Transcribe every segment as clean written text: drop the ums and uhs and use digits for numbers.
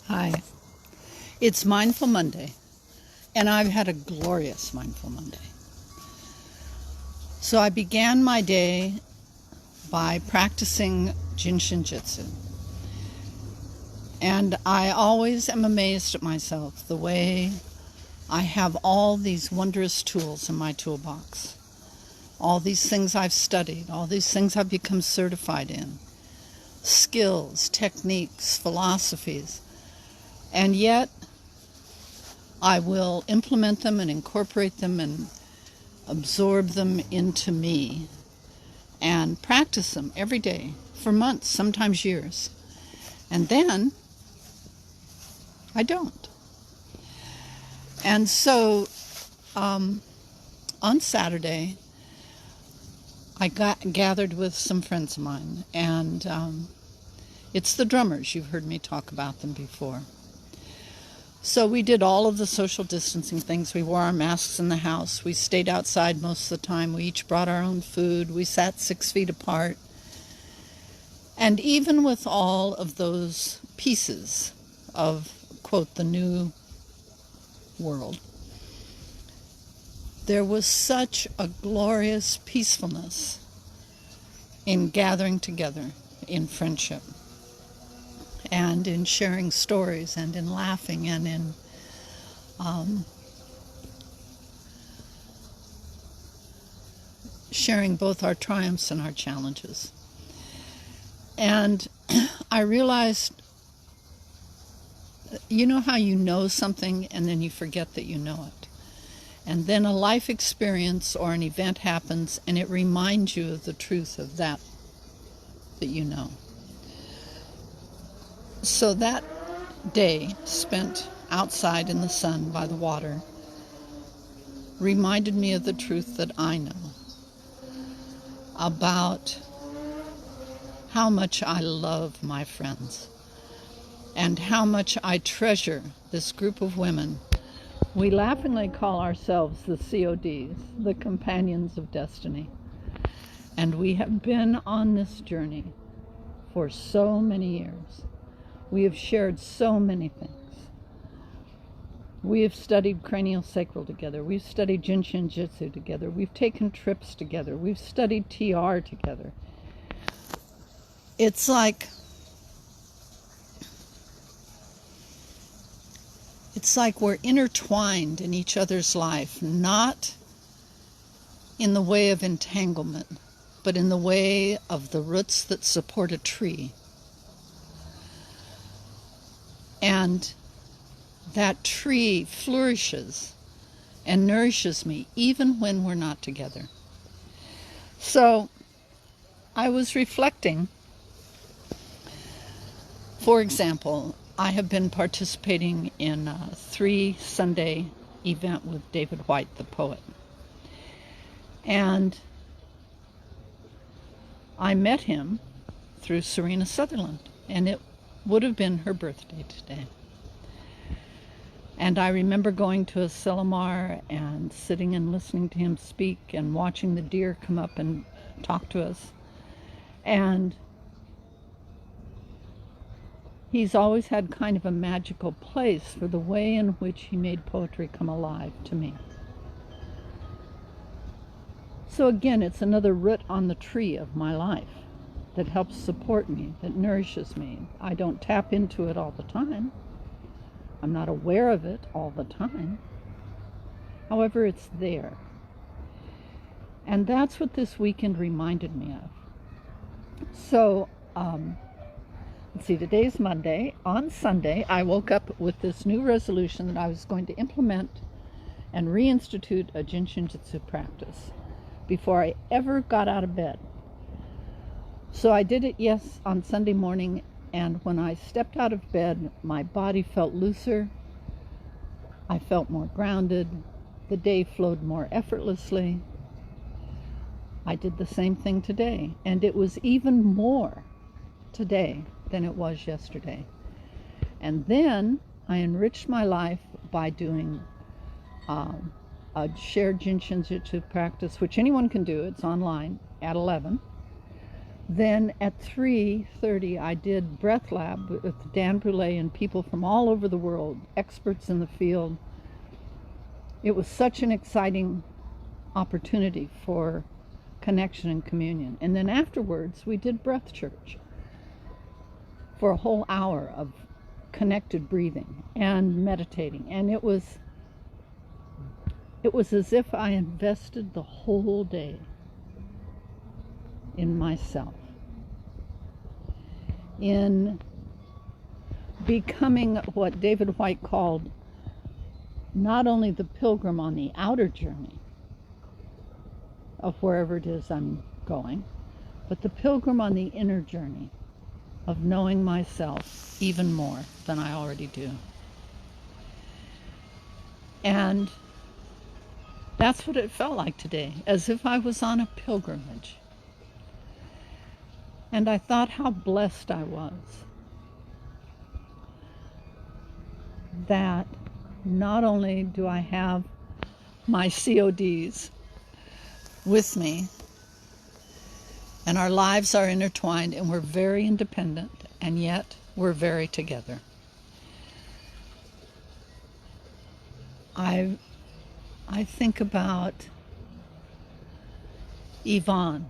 Hi, it's Mindful Monday, and I've had a glorious Mindful Monday. So I began my day by practicing Jinshin Jitsu, and I always am amazed at myself the way I have all these wondrous tools in my toolbox, all these things I've studied, all these things I've become certified in, skills, techniques, philosophies, and yet I will implement them and incorporate them and absorb them into me and practice them every day for months, sometimes years. And then I don't. And so on Saturday, I gathered with some friends of mine, and it's the drummers. You've heard me talk about them before. So we did all of the social distancing things. We wore our masks in the house. We stayed outside most of the time. We each brought our own food. We sat 6 feet apart. And even with all of those pieces of, quote, the new world, there was such a glorious peacefulness in gathering together in friendship, and in sharing stories, and in laughing, and in sharing both our triumphs and our challenges. And I realized, you know how you know something and then you forget that you know it. And then a life experience or an event happens and it reminds you of the truth of that you know. So that day spent outside in the sun by the water reminded me of the truth that I know about how much I love my friends and how much I treasure this group of women. We laughingly call ourselves the CODs, the Companions of Destiny. And we have been on this journey for so many years. We have shared so many things. We have studied craniosacral together. We've studied Jinshin Jitsu together. We've taken trips together. We've studied TR together. It's like we're intertwined in each other's life, not in the way of entanglement, but in the way of the roots that support a tree. And that tree flourishes and nourishes me even when we're not together. So I was reflecting. For example, I have been participating in a 3 Sunday event with David White, the poet. And I met him through Serena Sutherland, and it would have been her birthday today. And I remember going to a Silomar and sitting and listening to him speak and watching the deer come up and talk to us. And he's always had kind of a magical place for the way in which he made poetry come alive to me. So again, it's another root on the tree of my life that helps support me, that nourishes me. I don't tap into it all the time. I'm not aware of it all the time. However, it's there. And that's what this weekend reminded me of. So, let's see, today's Monday. On Sunday, I woke up with this new resolution that I was going to implement and reinstitute a Jinshin Jitsu practice before I ever got out of bed. So I did it, yes, on Sunday morning, and when I stepped out of bed, my body felt looser. I felt more grounded. The day flowed more effortlessly. I did the same thing today, and it was even more today than it was yesterday. And then I enriched my life by doing a shared Jinshin Jitsu practice, which anyone can do. It's online at 11. Then at 3:30, I did Breath Lab with Dan Brule and people from all over the world, experts in the field. It was such an exciting opportunity for connection and communion. And then afterwards, we did Breath Church for a whole hour of connected breathing and meditating. And it was as if I invested the whole day in myself, in becoming what David White called not only the pilgrim on the outer journey of wherever it is I'm going, but the pilgrim on the inner journey of knowing myself even more than I already do. And that's what it felt like today, as if I was on a pilgrimage. And I thought how blessed I was that not only do I have my CODs with me, and our lives are intertwined, and we're very independent, and yet we're very together. I think about Yvonne,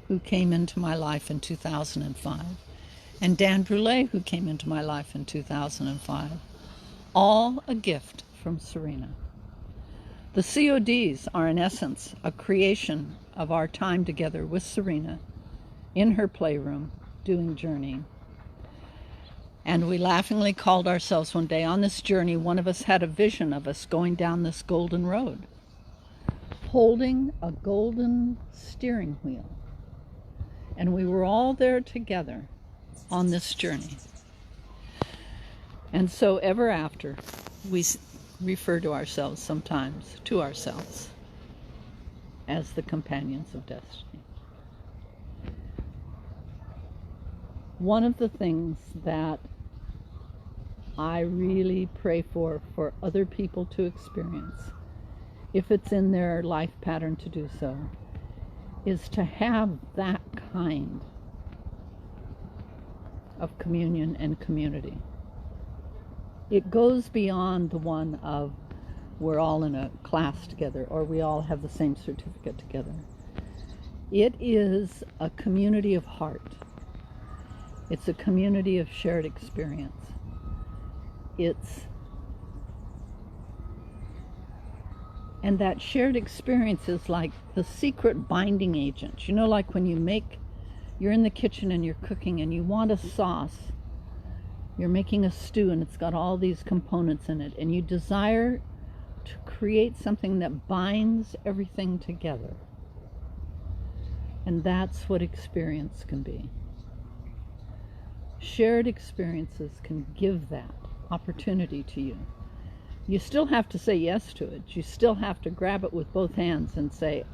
who came into my life in 2005, and Dan Brule, who came into my life in 2005, all a gift from Serena. The CODs are in essence a creation of our time together with Serena in her playroom doing journeying. And we laughingly called ourselves one day, on this journey, one of us had a vision of us going down this golden road, holding a golden steering wheel. And we were all there together on this journey. And so ever after, we refer to ourselves sometimes, to ourselves, as the companions of destiny. One of the things that I really pray for other people to experience, if it's in their life pattern to do so, is to have that kind of communion and community. It goes beyond the one of we're all in a class together or we all have the same certificate together. It is a community of heart. It's a community of shared experience. And that shared experience is like the secret binding agent. You know, like when you're in the kitchen and you're cooking and you want a sauce. You're making a stew and it's got all these components in it, and you desire to create something that binds everything together. And that's what experience can be. Shared experiences can give that opportunity to you. You still have to say yes to it. You still have to grab it with both hands and say,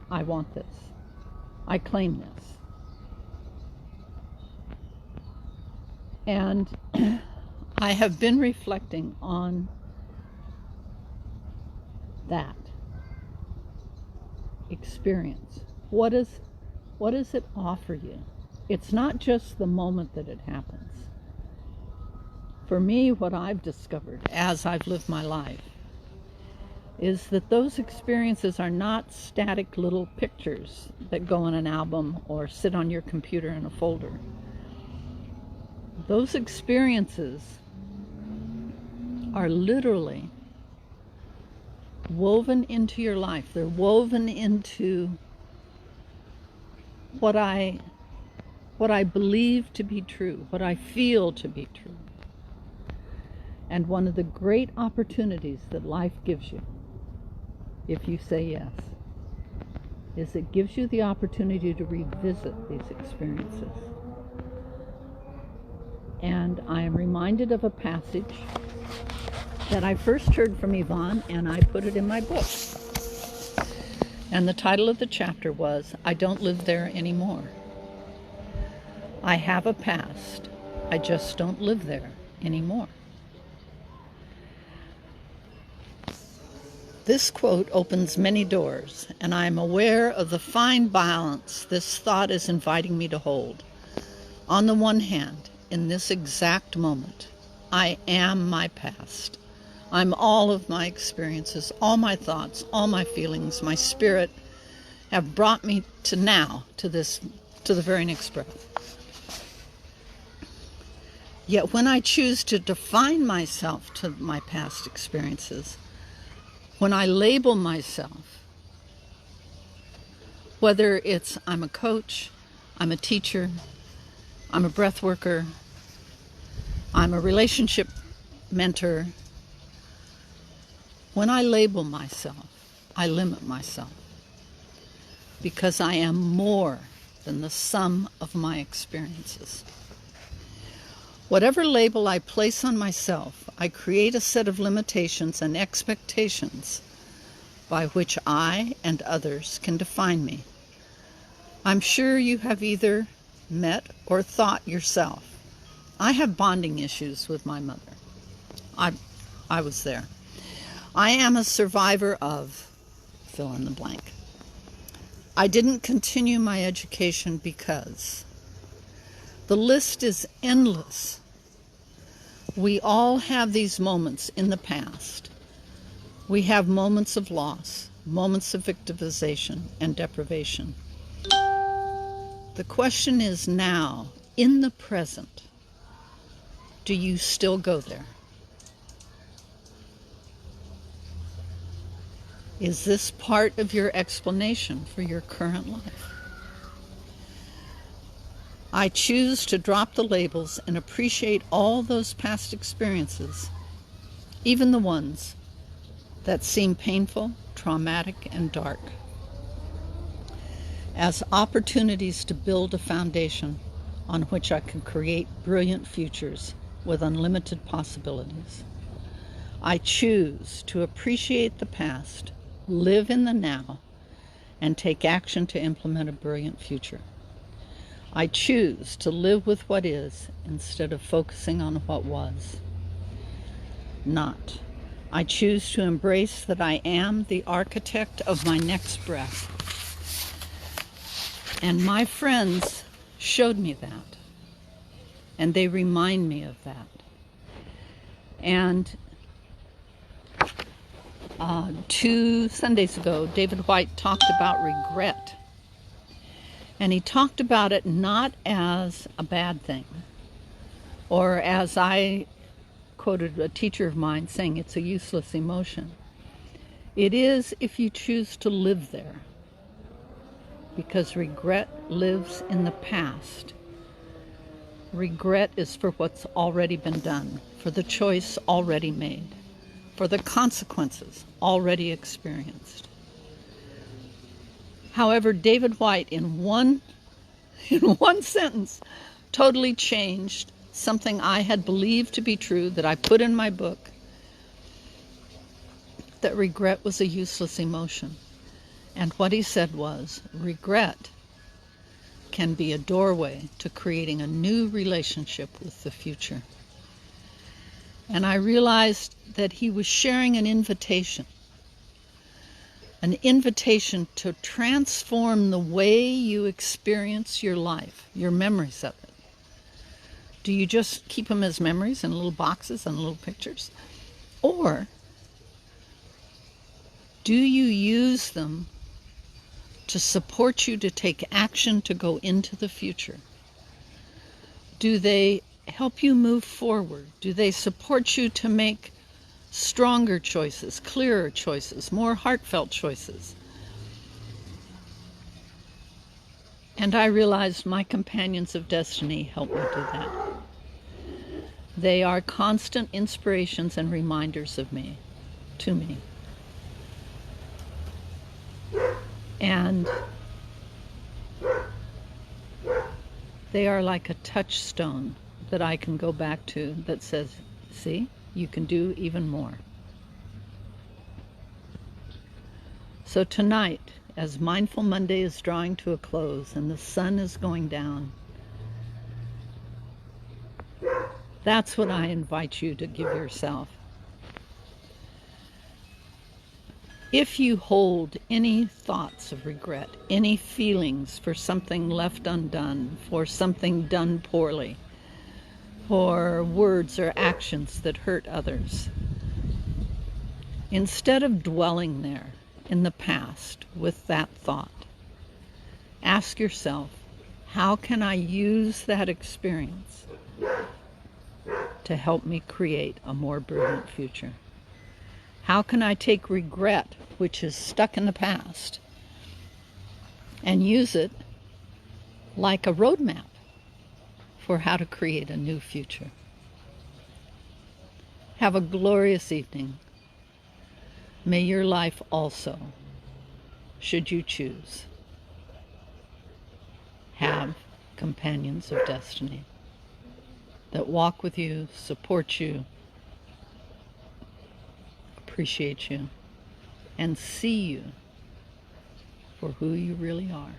I want this. I claim this. And I have been reflecting on that experience. What does it offer you? It's not just the moment that it happens. For me, what I've discovered as I've lived my life is that those experiences are not static little pictures that go in an album or sit on your computer in a folder. Those experiences are literally woven into your life. They're woven into what I believe to be true, what I feel to be true. And one of the great opportunities that life gives you, if you say yes, is it gives you the opportunity to revisit these experiences. And I am reminded of a passage that I first heard from Yvonne, and I put it in my book. And the title of the chapter was, I Don't Live There Anymore. I have a past, I just don't live there anymore. This quote opens many doors, and I am aware of the fine balance this thought is inviting me to hold. On the one hand, in this exact moment, I am my past. I'm all of my experiences, all my thoughts, all my feelings, my spirit have brought me to now, to the very next breath. Yet when I choose to define myself to my past experiences, when I label myself, whether it's I'm a coach, I'm a teacher, I'm a breath worker, I'm a relationship mentor, when I label myself, I limit myself because I am more than the sum of my experiences. Whatever label I place on myself, I create a set of limitations and expectations by which I and others can define me. I'm sure you have either met or thought yourself, I have bonding issues with my mother. I was there. I am a survivor of fill in the blank. I didn't continue my education because the list is endless. We all have these moments in the past. We have moments of loss, moments of victimization and deprivation. The question is now, in the present, do you still go there? Is this part of your explanation for your current life? I choose to drop the labels and appreciate all those past experiences, even the ones that seem painful, traumatic, and dark, as opportunities to build a foundation on which I can create brilliant futures with unlimited possibilities. I choose to appreciate the past, live in the now, and take action to implement a brilliant future. I choose to live with what is instead of focusing on what was not. I choose to embrace that I am the architect of my next breath. And my friends showed me that. And they remind me of that. And 2 Sundays ago, David White talked about regret. And he talked about it not as a bad thing, or as I quoted a teacher of mine saying it's a useless emotion. It is if you choose to live there, because regret lives in the past. Regret is for what's already been done, for the choice already made, for the consequences already experienced. However, David White, in one sentence, totally changed something I had believed to be true, that I put in my book, that regret was a useless emotion. And what he said was, regret can be a doorway to creating a new relationship with the future. And I realized that he was sharing an invitation to transform the way you experience your life, your memories of it. Do you just keep them as memories in little boxes and little pictures? Or do you use them to support you to take action to go into the future? Do they help you move forward? Do they support you to make stronger choices, clearer choices, more heartfelt choices? And I realized my companions of destiny help me do that. They are constant inspirations and reminders of me, to me. And they are like a touchstone that I can go back to that says, see, you can do even more. So tonight, as Mindful Monday is drawing to a close and the sun is going down, that's what I invite you to give yourself. If you hold any thoughts of regret, any feelings for something left undone, for something done poorly, for words or actions that hurt others, instead of dwelling there in the past with that thought, ask yourself, how can I use that experience to help me create a more brilliant future? How can I take regret, which is stuck in the past, and use it like a roadmap for how to create a new future? Have a glorious evening. May your life also, should you choose, have companions of destiny that walk with you, support you, appreciate you, and see you for who you really are.